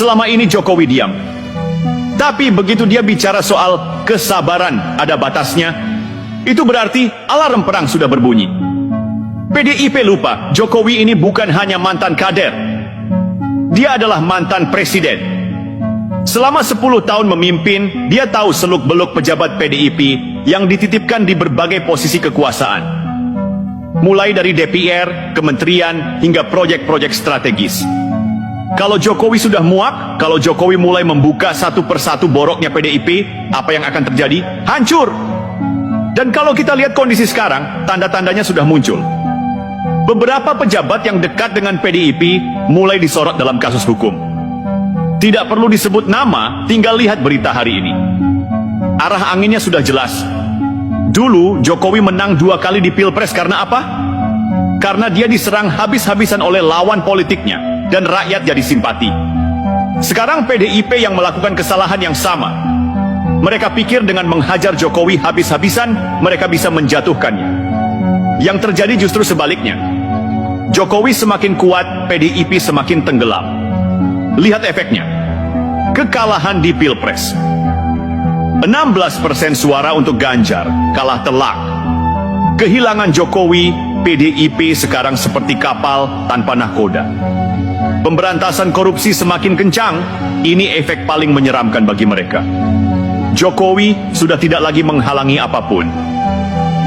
Selama ini Jokowi diam. Tapi begitu dia bicara soal kesabaran ada batasnya, itu berarti alarm perang sudah berbunyi. PDIP lupa, Jokowi ini bukan hanya mantan kader. Dia adalah mantan presiden. Selama 10 tahun memimpin, dia tahu seluk-beluk pejabat PDIP yang dititipkan di berbagai posisi kekuasaan. Mulai dari DPR, kementerian, hingga proyek-proyek strategis. Kalau Jokowi sudah muak, kalau Jokowi mulai membuka satu persatu boroknya PDIP, apa yang akan terjadi? Hancur! Dan kalau kita lihat kondisi sekarang, tanda-tandanya sudah muncul. Beberapa pejabat yang dekat dengan PDIP mulai disorot dalam kasus hukum. Tidak perlu disebut nama, tinggal lihat berita hari ini. Arah anginnya sudah jelas. Dulu Jokowi menang 2 kali di Pilpres karena apa? Karena dia diserang habis-habisan oleh lawan politiknya dan rakyat jadi simpati. Sekarang PDIP yang melakukan kesalahan yang sama. Mereka pikir dengan menghajar Jokowi habis-habisan mereka bisa menjatuhkannya. Yang terjadi justru sebaliknya. Jokowi semakin kuat, PDIP semakin tenggelam. Lihat efeknya. Kekalahan di Pilpres. 16% suara untuk Ganjar, kalah telak. Kehilangan Jokowi, PDIP sekarang seperti kapal tanpa nahkoda. Pemberantasan korupsi semakin kencang, ini efek paling menyeramkan bagi mereka. Jokowi sudah tidak lagi menghalangi apapun.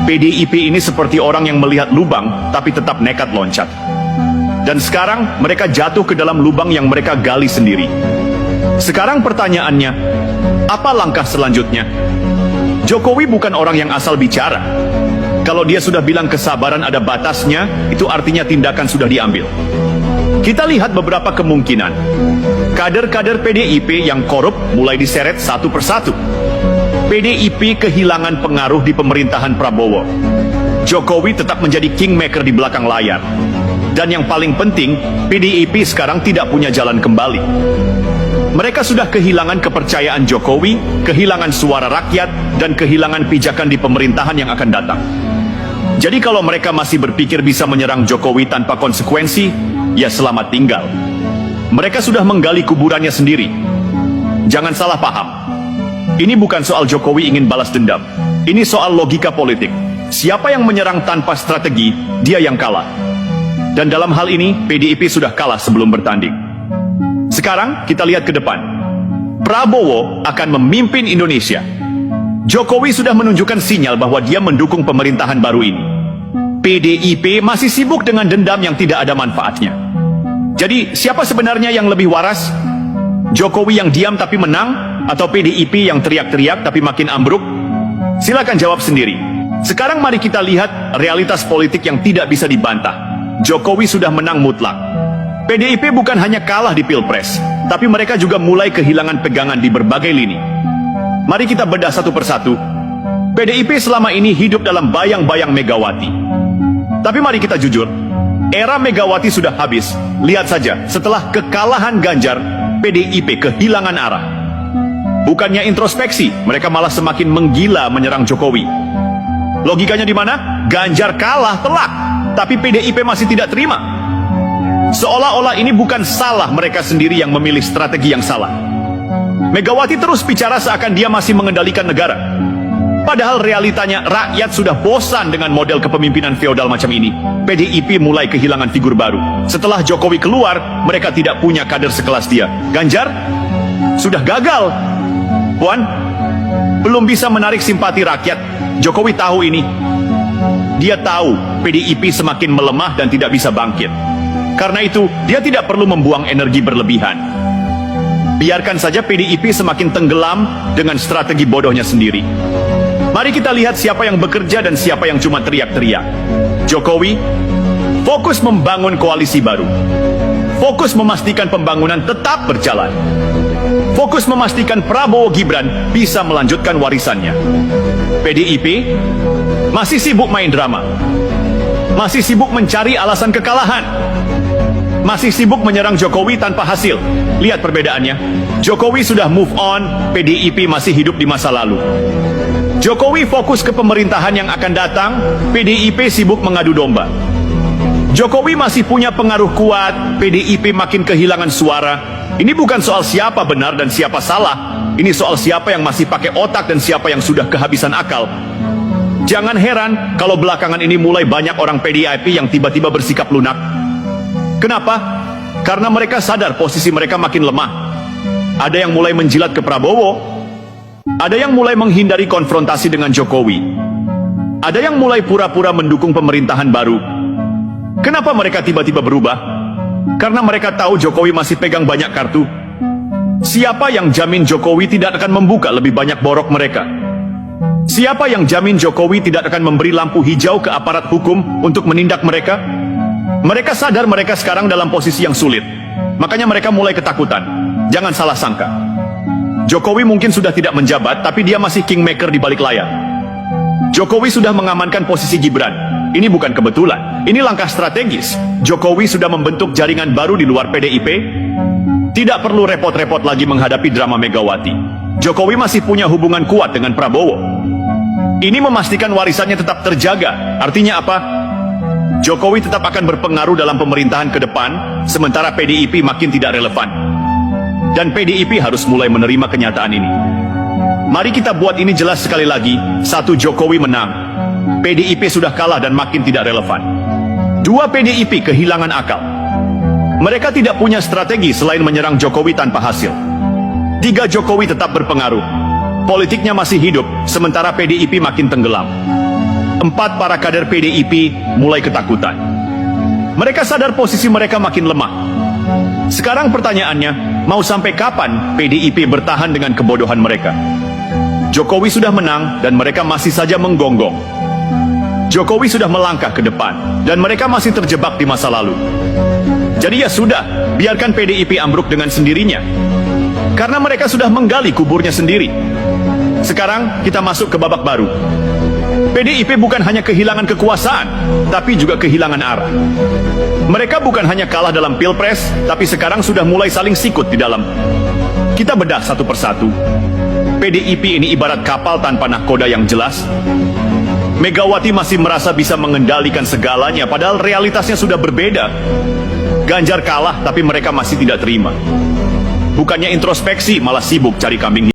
PDIP ini seperti orang yang melihat lubang, tapi tetap nekat loncat. Dan sekarang mereka jatuh ke dalam lubang yang mereka gali sendiri. Sekarang pertanyaannya, apa langkah selanjutnya? Jokowi bukan orang yang asal bicara. Kalau dia sudah bilang kesabaran ada batasnya, itu artinya tindakan sudah diambil. Kita lihat beberapa kemungkinan. Kader-kader PDIP yang korup mulai diseret satu persatu. PDIP kehilangan pengaruh di pemerintahan Prabowo. Jokowi tetap menjadi kingmaker di belakang layar. Dan yang paling penting, PDIP sekarang tidak punya jalan kembali. Mereka sudah kehilangan kepercayaan Jokowi, kehilangan suara rakyat, dan kehilangan pijakan di pemerintahan yang akan datang. Jadi kalau mereka masih berpikir bisa menyerang Jokowi tanpa konsekuensi, ya selamat tinggal. Mereka sudah menggali kuburannya sendiri. Jangan salah paham. Ini bukan soal Jokowi ingin balas dendam. Ini soal logika politik. Siapa yang menyerang tanpa strategi, dia yang kalah. Dan dalam hal ini, PDIP sudah kalah sebelum bertanding. Sekarang, kita lihat ke depan. Prabowo akan memimpin Indonesia. Jokowi sudah menunjukkan sinyal bahwa dia mendukung pemerintahan baru ini. PDIP masih sibuk dengan dendam yang tidak ada manfaatnya. Jadi, siapa sebenarnya yang lebih waras? Jokowi yang diam tapi menang? Atau PDIP yang teriak-teriak tapi makin ambruk? Silakan jawab sendiri. Sekarang mari kita lihat realitas politik yang tidak bisa dibantah. Jokowi sudah menang mutlak. PDIP bukan hanya kalah di Pilpres, tapi mereka juga mulai kehilangan pegangan di berbagai lini. Mari kita bedah satu persatu. PDIP selama ini hidup dalam bayang-bayang Megawati. Tapi mari kita jujur, era Megawati sudah habis. Lihat saja, setelah kekalahan Ganjar, PDIP kehilangan arah. Bukannya introspeksi, mereka malah semakin menggila menyerang Jokowi. Logikanya di mana? Ganjar kalah telak, tapi PDIP masih tidak terima. Seolah-olah ini bukan salah mereka sendiri yang memilih strategi yang salah. Megawati terus bicara seakan dia masih mengendalikan negara. Padahal realitanya rakyat sudah bosan dengan model kepemimpinan feodal macam ini. PDIP mulai kehilangan figur baru. Setelah Jokowi keluar, mereka tidak punya kader sekelas dia. Ganjar sudah gagal. Puan, belum bisa menarik simpati rakyat. Jokowi tahu ini. Dia tahu PDIP semakin melemah dan tidak bisa bangkit. Karena itu, dia tidak perlu membuang energi berlebihan. Biarkan saja PDIP semakin tenggelam dengan strategi bodohnya sendiri. Mari kita lihat siapa yang bekerja dan siapa yang cuma teriak-teriak. Jokowi fokus membangun koalisi baru. Fokus memastikan pembangunan tetap berjalan. Fokus memastikan Prabowo Gibran bisa melanjutkan warisannya. PDIP masih sibuk main drama. Masih sibuk mencari alasan kekalahan. Masih sibuk menyerang Jokowi tanpa hasil. Lihat perbedaannya. Jokowi sudah move on, PDIP masih hidup di masa lalu. Jokowi fokus ke pemerintahan yang akan datang, PDIP sibuk mengadu domba. Jokowi masih punya pengaruh kuat, PDIP makin kehilangan suara. Ini bukan soal siapa benar dan siapa salah. Ini soal siapa yang masih pakai otak dan siapa yang sudah kehabisan akal. Jangan heran kalau belakangan ini mulai banyak orang PDIP yang tiba-tiba bersikap lunak. Kenapa? Karena mereka sadar posisi mereka makin lemah. Ada yang mulai menjilat ke Prabowo. Ada yang mulai menghindari konfrontasi dengan Jokowi. Ada yang mulai pura-pura mendukung pemerintahan baru. Kenapa mereka tiba-tiba berubah? Karena mereka tahu Jokowi masih pegang banyak kartu. Siapa yang jamin Jokowi tidak akan membuka lebih banyak borok mereka? Siapa yang jamin Jokowi tidak akan memberi lampu hijau ke aparat hukum untuk menindak mereka? Mereka sadar mereka sekarang dalam posisi yang sulit. Makanya mereka mulai ketakutan. Jangan salah sangka. Jokowi mungkin sudah tidak menjabat, tapi dia masih kingmaker di balik layar. Jokowi sudah mengamankan posisi Gibran. Ini bukan kebetulan. Ini langkah strategis. Jokowi sudah membentuk jaringan baru di luar PDIP. Tidak perlu repot-repot lagi menghadapi drama Megawati. Jokowi masih punya hubungan kuat dengan Prabowo. Ini memastikan warisannya tetap terjaga. Artinya apa? Jokowi tetap akan berpengaruh dalam pemerintahan ke depan, sementara PDIP makin tidak relevan. Dan PDIP harus mulai menerima kenyataan ini. Mari kita buat ini jelas sekali lagi. 1. Jokowi menang. PDIP sudah kalah dan makin tidak relevan. 2. PDIP kehilangan akal. Mereka tidak punya strategi selain menyerang Jokowi tanpa hasil. 3. Jokowi tetap berpengaruh. Politiknya masih hidup, sementara PDIP makin tenggelam. 4. Para kader PDIP mulai ketakutan. Mereka sadar posisi mereka makin lemah. Sekarang pertanyaannya, mau sampai kapan PDIP bertahan dengan kebodohan mereka? Jokowi sudah menang dan mereka masih saja menggonggong. Jokowi sudah melangkah ke depan dan mereka masih terjebak di masa lalu. Jadi ya sudah, biarkan PDIP ambruk dengan sendirinya. Karena mereka sudah menggali kuburnya sendiri. Sekarang kita masuk ke babak baru. PDIP bukan hanya kehilangan kekuasaan, tapi juga kehilangan arah. Mereka bukan hanya kalah dalam Pilpres, tapi sekarang sudah mulai saling sikut di dalam. Kita bedah satu persatu. PDIP ini ibarat kapal tanpa nahkoda yang jelas. Megawati masih merasa bisa mengendalikan segalanya, padahal realitasnya sudah berbeda. Ganjar kalah, tapi mereka masih tidak terima. Bukannya introspeksi, malah sibuk cari kambing hitam.